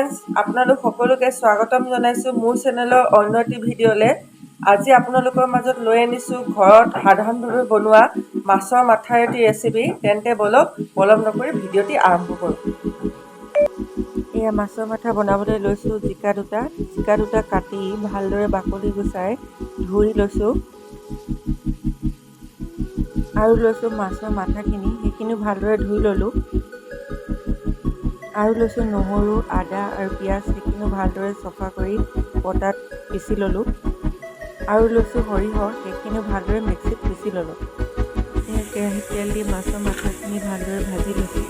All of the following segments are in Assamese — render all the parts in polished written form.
ফ্ৰেণ্ডছ, আপোনালোক সকলোকে স্বাগতম জনাইছোঁ মোৰ চেনেলৰ অন্য এটি ভিডিঅ'লৈ। আজি আপোনালোকৰ মাজত লৈ আনিছোঁ ঘৰত সাধাৰণভাৱে বনোৱা মাছৰ মাথাৰ এটি ৰেচিপি। তেন্তে বলক পলম নকৰি ভিডিঅ'টি আৰম্ভ কৰোঁ। এয়া মাছৰ মাথা বনাবলৈ লৈছোঁ জিকা দুটা কাটি ভালদৰে বাকলি গুচাই ধুই লৈছোঁ। আৰু লৈছোঁ মাছৰ মাথাখিনি, সেইখিনিও ভালদৰে ধুই ল'লোঁ। আৰু লৈছোঁ নহৰু, আদা আৰু পিঁয়াজ, সেইখিনিও ভালদৰে চফা কৰি পটাত পিচি ল'লোঁ। আৰু লৈছোঁ সৰিয়হ, সেইখিনিও ভালদৰে মিক্সিত পিচি ল'লোঁ। কেৰাহীত তেল দি মাছৰ মাথাখিনি ভালদৰে ভাজি লৈছোঁ।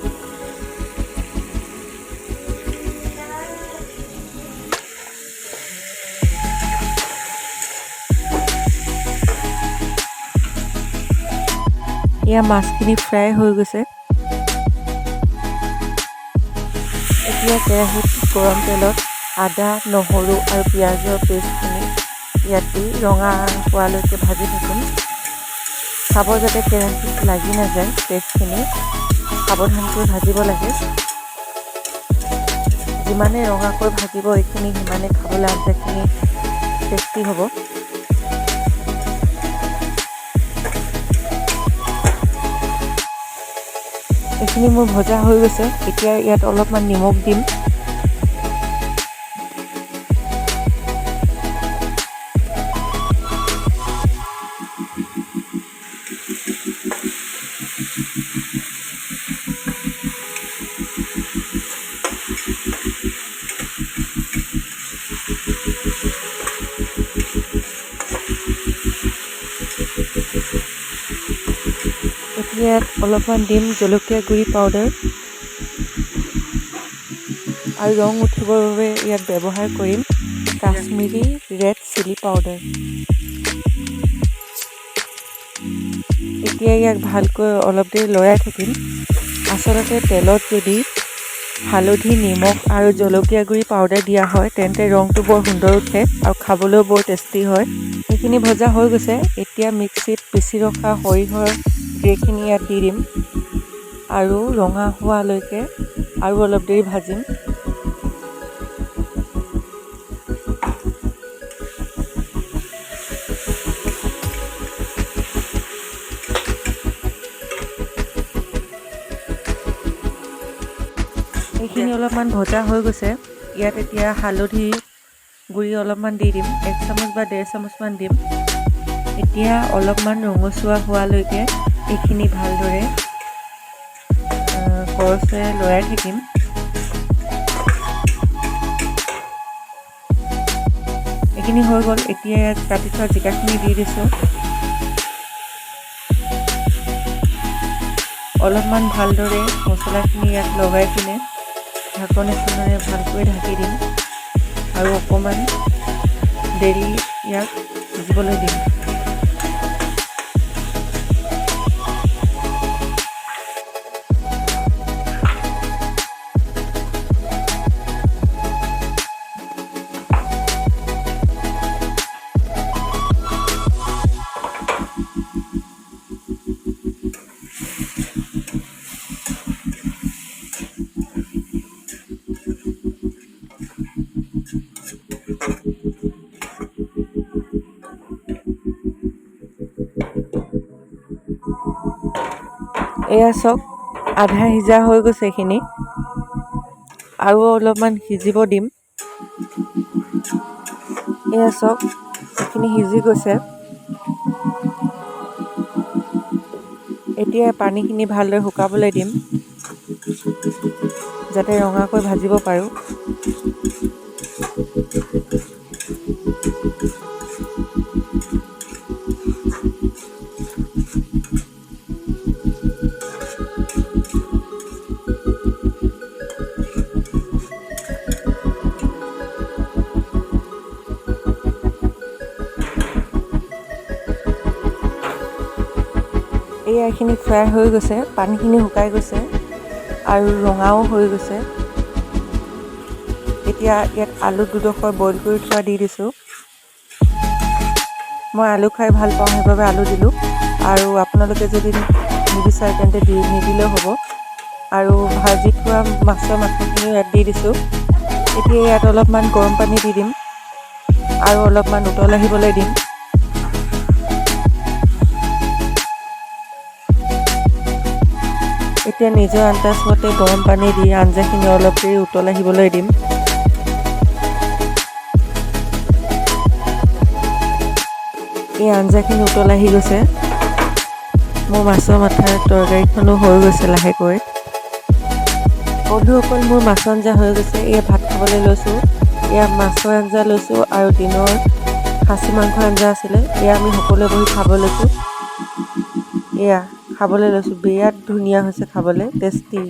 এয়া মাছখিনি ফ্ৰাই হৈ গৈছে। এতিয়া কেৰাহীত গৰম তেলত আদা, নহৰু আৰু পিঁয়াজৰ পেষ্টখিনি ইয়াত দি ৰঙা হোৱালৈকে ভাজি থাকিম। চাব যাতে কেৰাহীত লাগি নাযায়, পেষ্টখিনি সাৱধানকৈ ভাজিব লাগে। যিমানে ৰঙাকৈ ভাজিব এইখিনি সিমানে খাবলৈ আঞ্জাখিনি টেষ্টি হ'ব। এইখিনি মোৰ ভজা হৈ গৈছে। এতিয়া ইয়াত অলপমান নিমখ দিম। এতিয়া ইয়াত অলপমান দিম জলকীয়া গুড়ি পাউডাৰ, আৰু ৰং উঠিবৰ বাবে ইয়াত ব্যৱহাৰ কৰিম কাশ্মীৰী ৰেড চিলি পাউডাৰ। এতিয়া ইয়াক ভালকৈ অলপ দেৰি লৰাই থাকিম। আচলতে তেলত যদি হালধি, নিমখ আৰু জলকীয়া গুড়ি পাউডাৰ দিয়া হয় তেন্তে ৰংটো বৰ সুন্দৰ উঠে আৰু খাবলৈও বৰ টেষ্টি হয়। সেইখিনি ভজা হৈ গৈছে। এতিয়া মিক্সিত পিচি ৰখা সৰিয়হৰ গ্ৰেখিনি ইয়াত দি দিম আৰু ৰঙা হোৱালৈকে আৰু অলপ দেৰি ভাজিম। এইখিনি অলপমান ভজা হৈ গৈছে। ইয়াত এতিয়া হালধি গুড়ি অলপমান দি দিম, 1 চামুচ বা 1.5 চামুচমান দিম। এতিয়া অলপমান ৰঙচুৱা হোৱালৈকে এইখিনি ভালদৰে কৰচেৰে লৰাই থাকিম। এইখিনি হৈ গ'ল। এতিয়া ইয়াত কাটি থোৱা জিকাখিনি দি দিছোঁ। অলপমান ভালদৰে মছলাখিনি ইয়াত লগাই পিনে ঢাকন এখনেৰে ভালকৈ ঢাকি দিম আৰু অকণমান দেৰি ইয়াক সিজিবলৈ দিম। এয়া চাওক, আধা সিজা হৈ গৈছে এইখিনি, আৰু অলপমান সিজিব দিম। এয়া চাওক, এইখিনি সিজি গৈছে। এতিয়া পানীখিনি ভালদৰে শুকাবলৈ দিম যাতে ৰঙাকৈ ভাজিব পাৰোঁ। এইখিনি ফ্ৰাই হৈ গৈছে, পানীখিনি শুকাই গৈছে আৰু ৰঙাও হৈ গৈছে। এতিয়া ইয়াত আলু দুডোখৰ বইল কৰি থোৱা দি দিছোঁ। মই আলু খাই ভাল পাওঁ, সেইবাবে আলু দিলোঁ। আৰু আপোনালোকে যদি নিবিচাৰে তেন্তে নিদিলেও হ'ব। আৰু ভাজি থোৱা মাছৰ মাথাখিনিও ইয়াত দি দিছোঁ। এতিয়া ইয়াত অলপমান গৰম পানী দি দিম আৰু অলপমান উতল আহিবলৈ দিম। এতিয়া নিজৰ আন্দাজ মতে গৰম পানী দি আঞ্জাখিনি অলপ দেৰি উতল আহিবলৈ দিম। এই আঞ্জাখিনি উতল আহি গৈছে। মোৰ মাছৰ মাথাৰ তৰকাৰীখনো হৈ গৈছে লাহেকৈ। বন্ধুসকল, মোৰ মাছৰ আঞ্জা হৈ গৈছে। এয়া ভাত খাবলৈ লৈছোঁ। এয়া মাছৰ আঞ্জা লৈছোঁ আৰু দিনৰ খাচী মাংসৰ আঞ্জা আছিলে। এয়া আমি সকলোৱে বহি খাব লৈছোঁ। এয়া খাবলৈ লৈছোঁ। বিৰাট ধুনীয়া হৈছে খাবলৈ, টেষ্টি।